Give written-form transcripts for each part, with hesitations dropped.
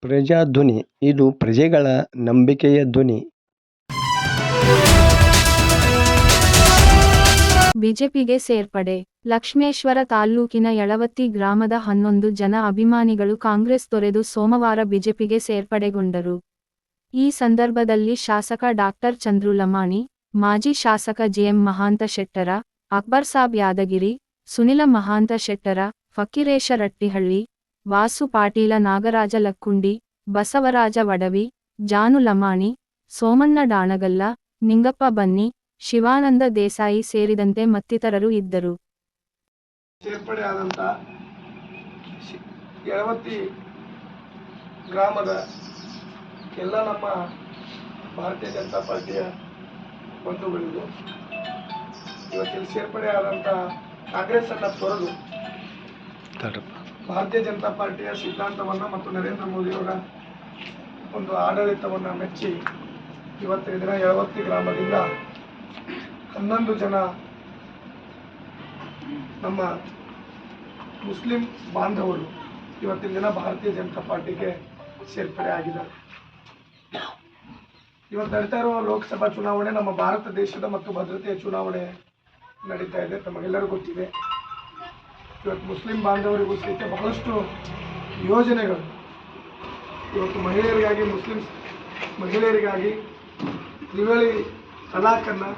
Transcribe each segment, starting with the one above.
ಪ್ರಜಾಧ್ವನಿ ಇದು ಪ್ರಜೆಗಳ ನಂಬಿಕೆಯ ಧ್ವನಿ. ಬಿಜೆಪಿಗೆ ಸೇರ್ಪಡೆ. ಲಕ್ಷ್ಮೇಶ್ವರ ತಾಲ್ಲೂಕಿನ ಯಳವತ್ತಿ ಗ್ರಾಮದ 11 ಜನ ಅಭಿಮಾನಿಗಳು ಕಾಂಗ್ರೆಸ್ ತೊರೆದು ಸೋಮವಾರ ಬಿಜೆಪಿಗೆ ಸೇರ್ಪಡೆಗೊಂಡರು. ಈ ಸಂದರ್ಭದಲ್ಲಿ ಶಾಸಕ ಡಾ. ಚಂದ್ರು ಲಮಾಣಿ, ಮಾಜಿ ಶಾಸಕ ಜೆಎಂ ಮಹಾಂತ ಶೆಟ್ಟರ, ಅಕ್ಬರ್ಸಾಬ್ ಯಾದಗಿರಿ, ಸುನಿಲ ಮಹಾಂತ ಶೆಟ್ಟರ, ಫಕ್ಕೀರೇಶ ರಟ್ಟಿಹಳ್ಳಿ, ವಾಸು ಪಾಟೀಲ, ನಾಗರಾಜ ಲಕ್ಕುಂಡಿ, ಬಸವರಾಜ ವಡವಿ, ಜಾನು ಲಮಾಣಿ, ಸೋಮಣ್ಣ ಡಾಣಗಲ್ಲ, ನಿಂಗಪ್ಪ ಬನ್ನಿ, ಶಿವಾನಂದ ದೇಸಾಯಿ ಸೇರಿದಂತೆ ಮತ್ತಿತರರು ಇದ್ದರು. ಸೇರ್ಪಡೆಯಾದಂಥ ಯಳವತ್ತಿ ಗ್ರಾಮದ ಎಲ್ಲ ನಮ್ಮ ಭಾರತೀಯ ಜನತಾ ಪಾರ್ಟಿಯ ಬಂಧುಗಳಿಗೂ ಇವತ್ತಿನ ಸೇರ್ಪಡೆಯಾದಂಥ ಕಾಂಗ್ರೆಸ್ಸನ್ನು ತೊರೆದು ಭಾರತೀಯ ಜನತಾ ಪಾರ್ಟಿಯ ಸಿದ್ಧಾಂತವನ್ನು ಮತ್ತು ನರೇಂದ್ರ ಮೋದಿಯವರ ಒಂದು ಆಡಳಿತವನ್ನು ಮೆಚ್ಚಿ ಇವತ್ತಿನ ದಿನ ಯಳವತ್ತಿ ಗ್ರಾಮದಿಂದ 11 ಜನ ನಮ್ಮ ಮುಸ್ಲಿಂ ಬಾಂಧವರು ಇವತ್ತಿನ ದಿನ ಭಾರತೀಯ ಜನತಾ ಪಾರ್ಟಿಗೆ ಸೇರ್ಪಡೆ ಆಗಿದ್ದಾರೆ. ಇವತ್ತು ನಡೀತಾ ಇರುವ ಲೋಕಸಭಾ ಚುನಾವಣೆ ನಮ್ಮ ಭಾರತ ದೇಶದ ಮತ್ತು ಭದ್ರತೆಯ ಚುನಾವಣೆ ನಡೀತಾ ಇದೆ, ತಮಗೆಲ್ಲರಿಗೂ ಗೊತ್ತಿದೆ. ಇವತ್ತು ಮುಸ್ಲಿಂ ಬಾಂಧವರಿಗೂ ಸಹಿತ ಬಹಳಷ್ಟು ಯೋಜನೆಗಳು ಇವತ್ತು ಮಹಿಳೆಯರಿಗಾಗಿ, ಮುಸ್ಲಿಂ ಮಹಿಳೆಯರಿಗಾಗಿ ತ್ರಿವಳಿ ತಲಾಖನ್ನು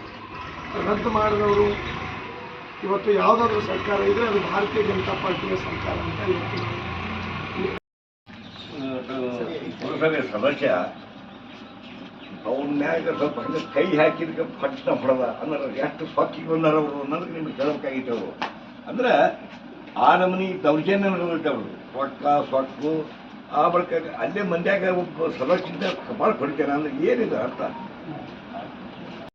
ರದ್ದು ಮಾಡಿದವರು ಇವತ್ತು ಯಾವುದಾದ್ರೂ ಸರ್ಕಾರ ಇದ್ರೆ ಅದು ಭಾರತೀಯ ಜನತಾ ಪಾರ್ಟಿಯ ಸರ್ಕಾರ ಅಂತ ಇವತ್ತು ಪುರಸಭೆ ಸದಸ್ಯ ಅವ್ರ ಮ್ಯಾಗ ಸ್ವಲ್ಪ ಹಂಗೆ ಕೈ ಹಾಕಿದಕ್ಕೆ ಪಟ್ಟಣ ಹೊಡೆದ ಅಂದ್ರೆ ಎಷ್ಟು ಸೊಕ್ಕಿಗೆ ಬಂದಾರ ಅವರು ಅನ್ನೋದಕ್ಕೆ ನಿಮ್ಗೆ ಕೇಳಬೇಕಾಗಿತ್ತು. ಅವರು ಅಂದ್ರೆ ಆ ನಮೂನಿ ದೌರ್ಜನ್ಯ ನಡೆದವರು ಸೊಕ್ಕು ಆ ಬಳಿಕ ಅಲ್ಲೇ ಮಂದ್ಯಾಗ ಒಬ್ಬ ಸದಸ್ಯದಿಂದ ಕಪಾಳ ಹೊಡಿತೇನೆ ಅಂದ್ರೆ ಏನಿದೆ ಅರ್ಥ?